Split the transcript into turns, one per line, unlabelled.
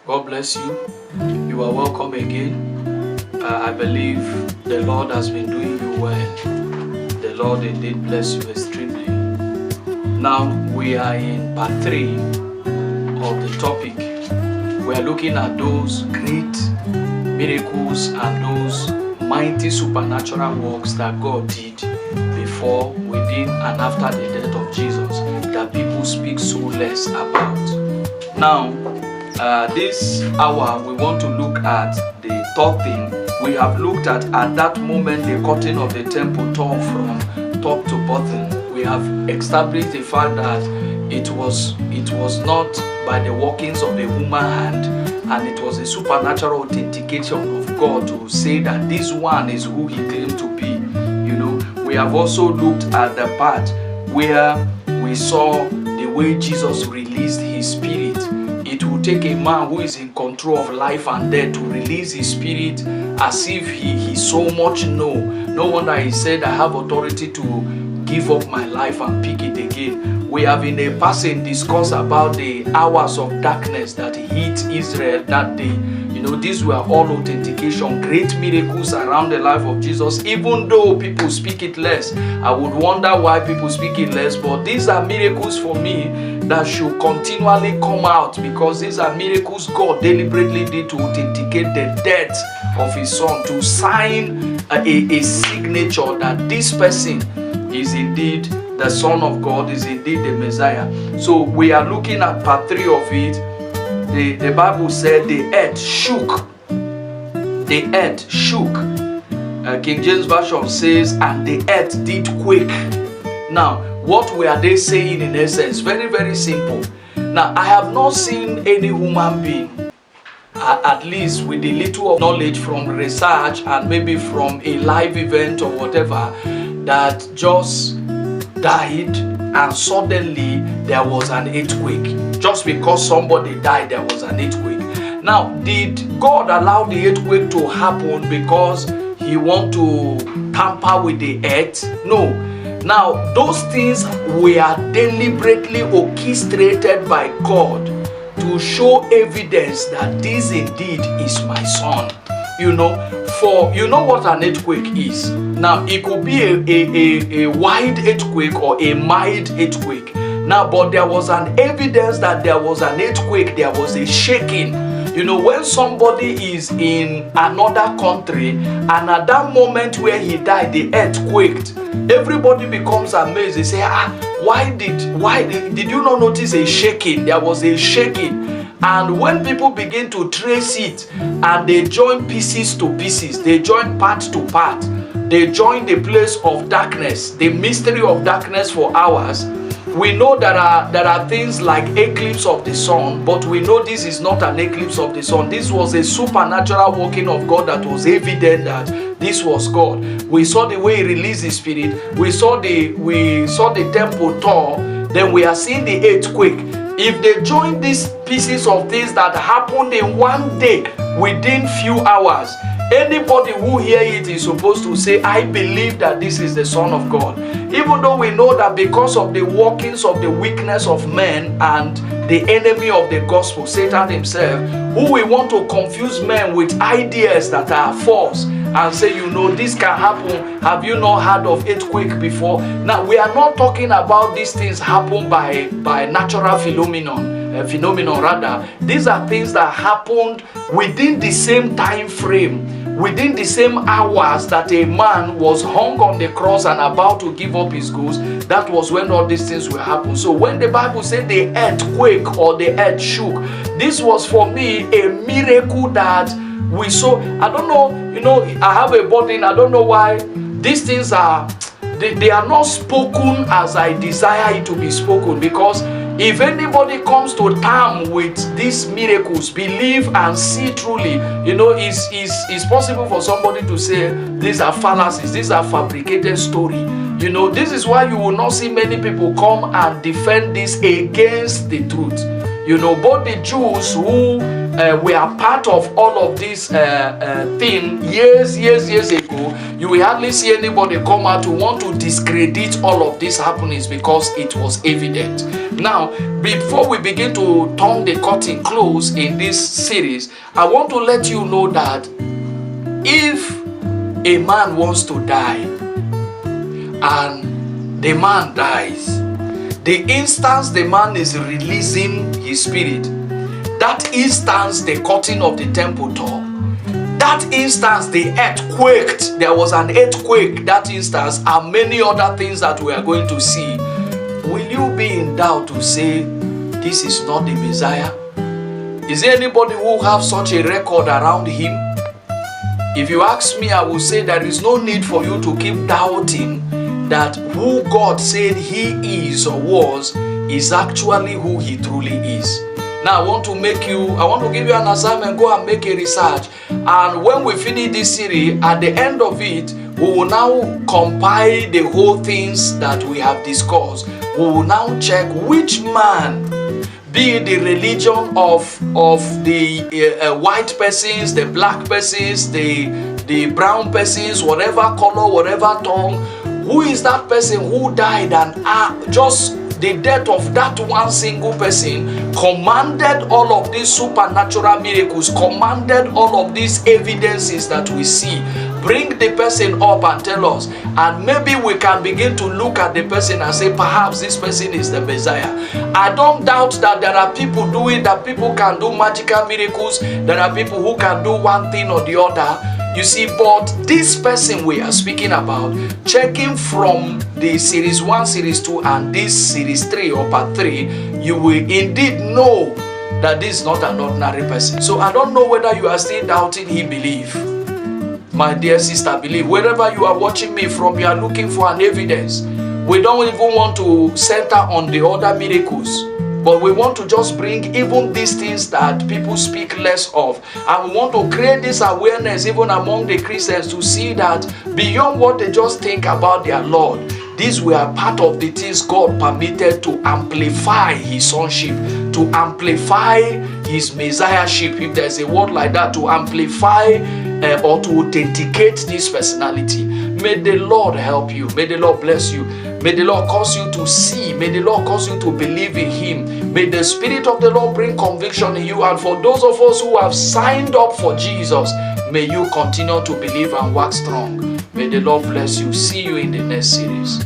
God bless you. You are welcome again. I believe the Lord has been doing you well. The Lord indeed bless you extremely. Now we are in part 3 of the topic. We are looking at those great miracles and those mighty supernatural works that God did before, within, and after the death of Jesus that people speak so less about. Now, this hour we want to look at the third thing. We have looked at that moment the curtain of the temple tore from top to bottom. We have established the fact that it was not by the workings of the human hand, and it was a supernatural authentication of God to say that this one is who he claimed to be. We have also looked at the part where we saw the way Jesus released his spirit. It will take a man who is in control of life and death to release his spirit as if he so much know. No wonder he said, I have authority to give up my life and pick it again. We have in a passing discussed about the hours of darkness that hit Israel that day. These were all authentication, great miracles around the life of Jesus. Even though people speak it less, I would wonder why people speak it less, but these are miracles for me that should continually come out, because these are miracles God deliberately did to authenticate the death of his son, to sign a signature that this person is indeed the Son of God, is indeed the Messiah. So we are looking at part 3 of it. The Bible said the earth shook. The earth shook. King James Version says, and the earth did quake. Now, what were they saying in essence? Very, very simple. Now, I have not seen any human being, at least with a little of knowledge from research and maybe from a live event or whatever, that just died and suddenly there was an earthquake. Just because somebody died, there was an earthquake. Now, did God allow the earthquake to happen because he want to tamper with the earth? No. Now, those things were deliberately orchestrated by God to show evidence that this indeed is my son. For what an earthquake is. Now, it could be a wide earthquake or a mild earthquake. Now, but there was an evidence that there was an earthquake, there was a shaking. When somebody is in another country and at that moment where he died, the earth quaked, everybody becomes amazed. They say, why did you not notice a shaking? There was a shaking. And when people begin to trace it and they join pieces to pieces, they join part to part, they join the place of darkness, the mystery of darkness for hours. We know there are things like eclipse of the sun, but we know this is not an eclipse of the sun. This was a supernatural working of God that was evident that this was God. We saw the way he released his spirit. We saw the temple tore. Then we are seeing the earthquake. If they join these pieces of things that happened in one day within few hours, anybody who hear it is supposed to say, I believe that this is the Son of God. Even though we know that because of the workings of the weakness of men and the enemy of the gospel, Satan himself, who will want to confuse men with ideas that are false and say, this can happen. Have you not heard of earthquake before? Now, we are not talking about these things happen by natural phenomenon. These are things that happened within the same time frame, within the same hours that a man was hung on the cross and about to give up his ghost. That was when all these things will happen. So when the Bible said the earth quake or the earth shook, this was for me a miracle that we saw. I don't know, I have a burden. I don't know why these things are, they are not spoken as I desire it to be spoken, because if anybody comes to term with these miracles, believe and see truly, it's possible for somebody to say these are fallacies, these are fabricated story. This is why you will not see many people come and defend this against the truth. You know, both the Jews who were part of all of this thing years ago, you will hardly see anybody come out to want to discredit all of these happenings because it was evident. Now, before we begin to turn the curtain close in this series, I want to let you know that if a man wants to die and the man dies, the instance the man is releasing his spirit, that instance the curtain of the temple tore, that instance the earth quaked, there was an earthquake, that instance, and many other things that we are going to see. Will you be in doubt to say this is not the Messiah? Is there anybody who have such a record around him? If you ask me, I will say there is no need for you to keep doubting that who God said he is or was is actually who he truly is. Now I want to give you an assignment. Go and make a research, and when we finish this series, at the end of it, we will now compile the whole things that we have discussed. We will now check which man, be it the religion of the white persons, the black persons, the brown persons, whatever color, whatever tongue, who is that person who died and just the death of that one single person commanded all of these supernatural miracles, commanded all of these evidences that we see. Bring the person up and tell us, and maybe we can begin to look at the person and say, perhaps this person is the Messiah. I don't doubt that there are people doing that. People can do magical miracles. There are people who can do one thing or the other. You see, but this person we are speaking about, checking from the series 1, series 2, and this series 3 or part 3, you will indeed know that this is not an ordinary person. So I don't know whether you are still doubting he believe. My dear sister, believe. Wherever you are watching me from, you are looking for an evidence. We don't even want to center on the other miracles, but we want to just bring even these things that people speak less of. And we want to create this awareness even among the Christians to see that beyond what they just think about their Lord, these were part of the things God permitted to amplify his sonship, to amplify his messiahship, if there's a word like that, to amplify or to authenticate this personality. May the Lord help you. May the Lord bless you. May the Lord cause you to see. May the Lord cause you to believe in him. May the Spirit of the Lord bring conviction in you. And for those of us who have signed up for Jesus, may you continue to believe and work strong. May the Lord bless you. See you in the next series.